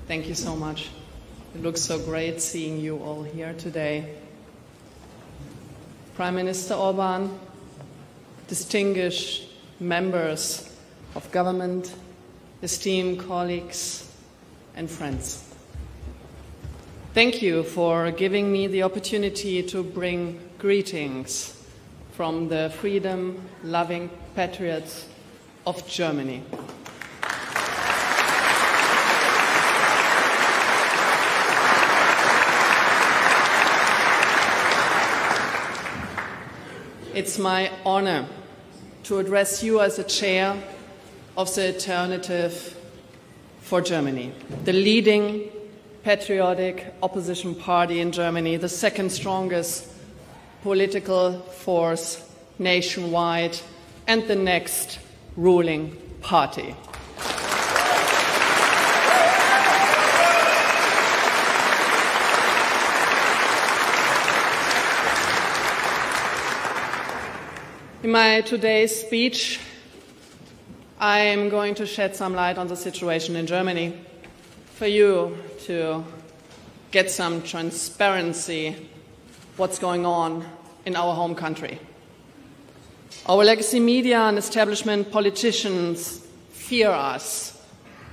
Thank you so much. It looks so great seeing you all here today. Prime Minister Orban, distinguished members of government, esteemed colleagues and friends. Thank you for giving me the opportunity to bring greetings from the freedom-loving patriots of Germany. It's my honor to address you as the chair of the Alternative for Germany, the leading patriotic opposition party in Germany, the second strongest political force nationwide, and the next ruling party. In my today's speech, I am going to shed some light on the situation in Germany for you to get some transparency what's going on in our home country. Our legacy media and establishment politicians fear us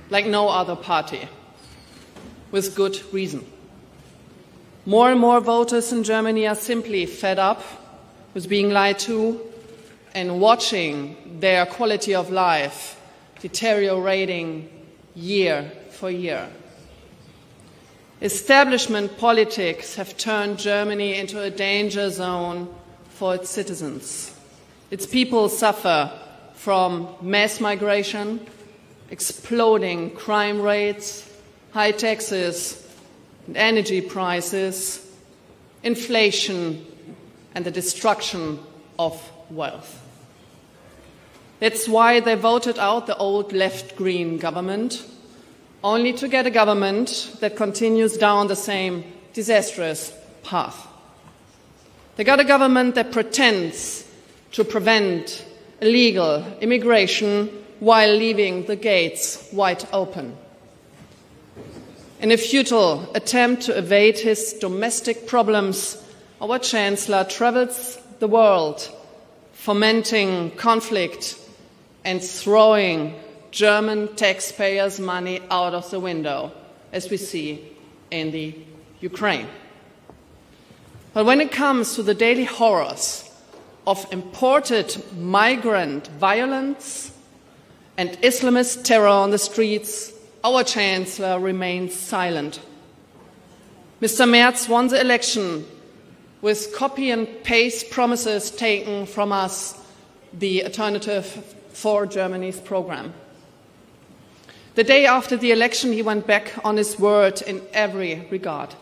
like no other party, with good reason. More and more voters in Germany are simply fed up with being lied to and watching their quality of life deteriorating year for year. Establishment politics have turned Germany into a danger zone for its citizens. Its people suffer from mass migration, exploding crime rates, high taxes and energy prices, inflation, and the destruction of wealth. That's why they voted out the old left-green government, only to get a government that continues down the same disastrous path. They got a government that pretends to prevent illegal immigration while leaving the gates wide open. In a futile attempt to evade his domestic problems, our Chancellor travels the world, fomenting conflict and throwing German taxpayers' money out of the window, as we see in the Ukraine. But when it comes to the daily horrors of imported migrant violence and Islamist terror on the streets, our Chancellor remains silent. Mr. Merz won the election with copy and paste promises taken from us, the Alternative for Germany's program. The day after the election, he went back on his word in every regard.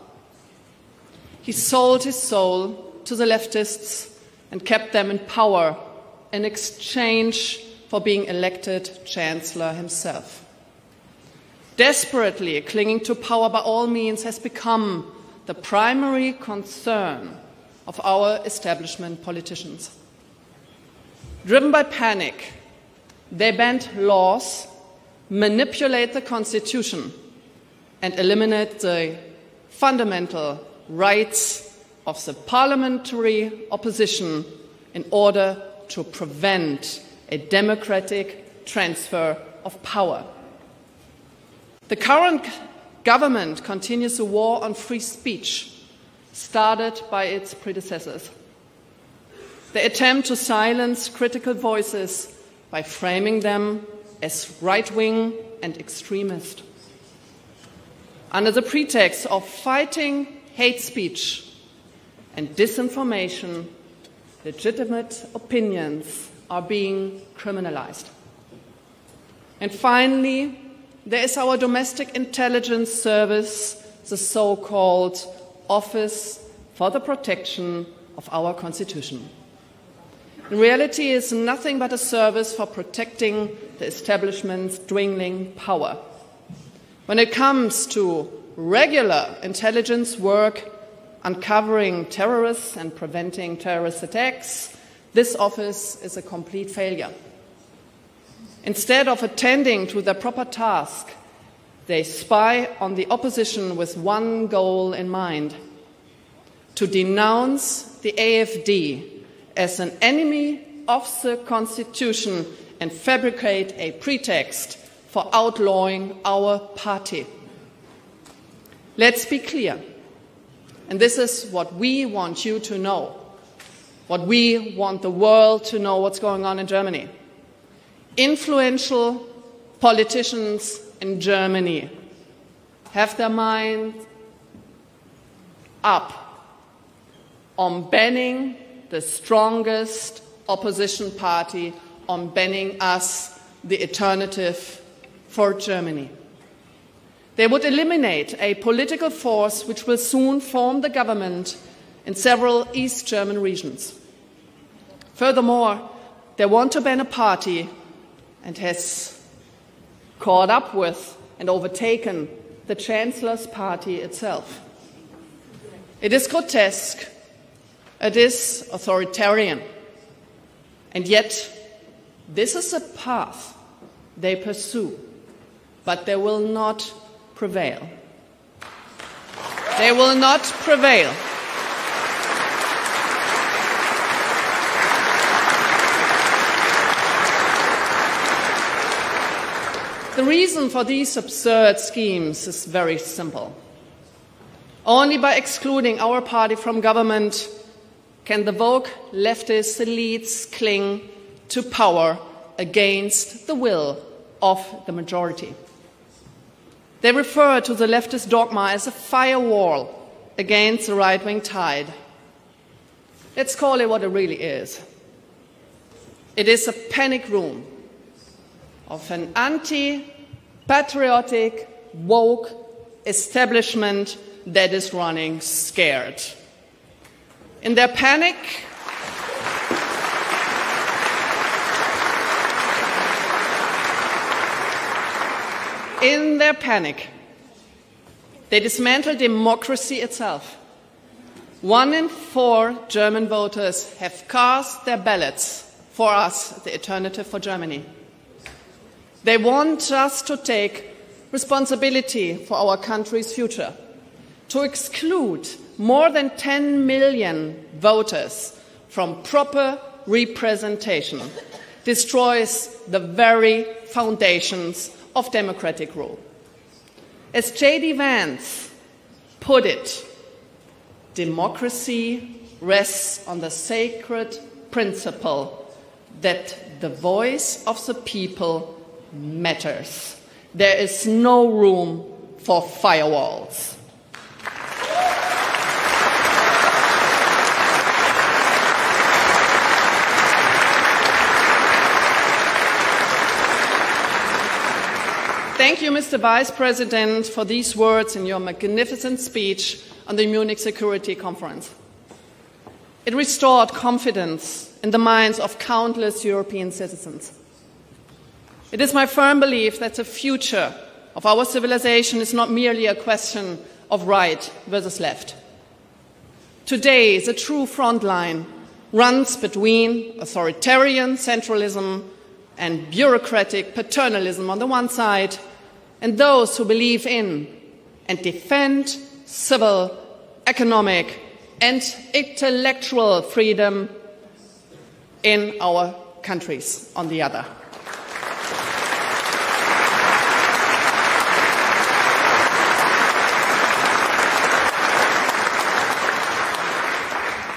He sold his soul to the leftists and kept them in power in exchange for being elected Chancellor himself. Desperately clinging to power by all means has become the primary concern of our establishment politicians. Driven by panic, they bend laws, manipulate the Constitution, and eliminate the fundamental rights of the parliamentary opposition in order to prevent a democratic transfer of power. The current government continues a war on free speech, started by its predecessors. They attempt to silence critical voices by framing them as right-wing and extremist. Under the pretext of fighting hate speech and disinformation, legitimate opinions are being criminalized. And finally, there is our domestic intelligence service, the so-called Office for the Protection of our Constitution. In reality, it is nothing but a service for protecting the establishment's dwindling power. When it comes to regular intelligence work, uncovering terrorists and preventing terrorist attacks, this office is a complete failure. Instead of attending to their proper task, They spy on the opposition with one goal in mind: to denounce the AfD as an enemy of the Constitution and fabricate a pretext for outlawing our party. Let's be clear, and this is what we want you to know, what we want the world to know what's going on in Germany. Influential politicians in Germany have their minds up on banning the strongest opposition party, on banning us, the alternative for Germany. They would eliminate a political force which will soon form the government in several East German regions. Furthermore, they want to ban a party and has caught up with and overtaken the Chancellor's party itself. It is grotesque, it is authoritarian, and yet this is a path they pursue, but they will not prevail. They will not prevail. The reason for these absurd schemes is very simple. Only by excluding our party from government can the woke leftist elites cling to power against the will of the majority. They refer to the leftist dogma as a firewall against the right-wing tide. Let's call it what it really is. It is a panic room of an anti-patriotic, woke establishment that is running scared. In their panic, they dismantle democracy itself. 1 in 4 German voters have cast their ballots for us, the alternative for Germany. They want us to take responsibility for our country's future, to exclude more than 10 million voters from proper representation, destroys the very foundations of democratic rule. As J.D. Vance put it, democracy rests on the sacred principle that the voice of the people matters. There is no room for firewalls. Thank you, Mr. Vice President, for these words in your magnificent speech on the Munich Security Conference. It restored confidence in the minds of countless European citizens. It is my firm belief that the future of our civilization is not merely a question of right versus left. Today, the true front line runs between authoritarian centralism and bureaucratic paternalism on the one side, and those who believe in and defend civil, economic, and intellectual freedom in our countries on the other.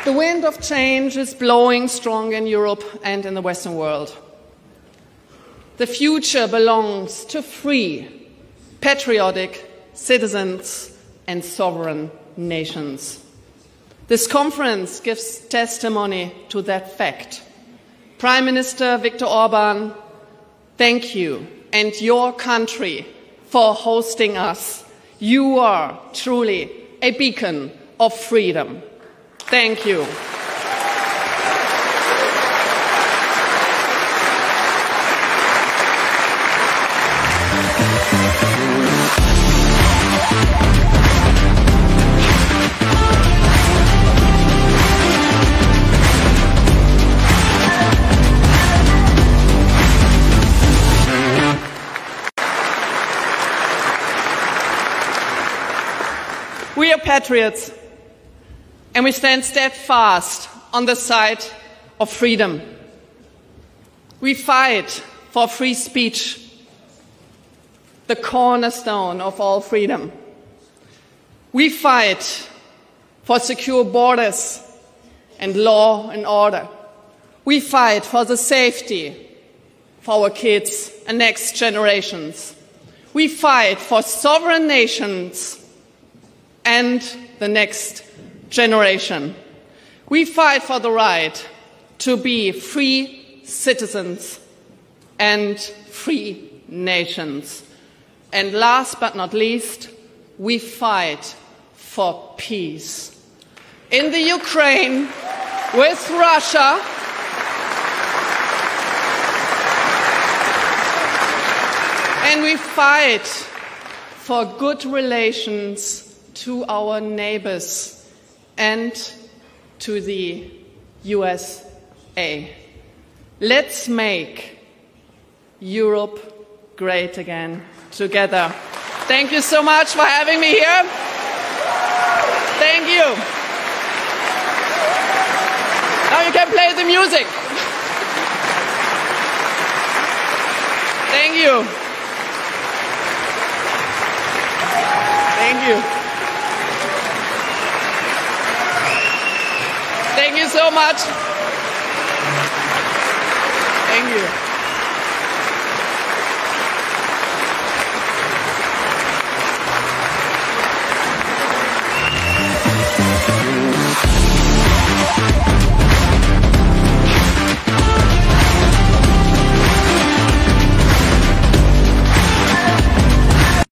The wind of change is blowing strong in Europe and in the Western world. The future belongs to free, patriotic citizens and sovereign nations. This conference gives testimony to that fact. Prime Minister Viktor Orban, thank you and your country for hosting us. You are truly a beacon of freedom. Thank you. We are patriots, and we stand steadfast on the side of freedom. We fight for free speech, the cornerstone of all freedom. We fight for secure borders and law and order. We fight for the safety for our kids and next generations. We fight for sovereign nations and the next generation. We fight for the right to be free citizens and free nations. And last but not least, we fight for peace. In the Ukraine, with Russia, and we fight for good relations to our neighbors and to the USA. Let's make Europe great again together. Thank you so much for having me here. Thank you. Now you can play the music. Thank you. Thank you. Thank you so much. Thank you.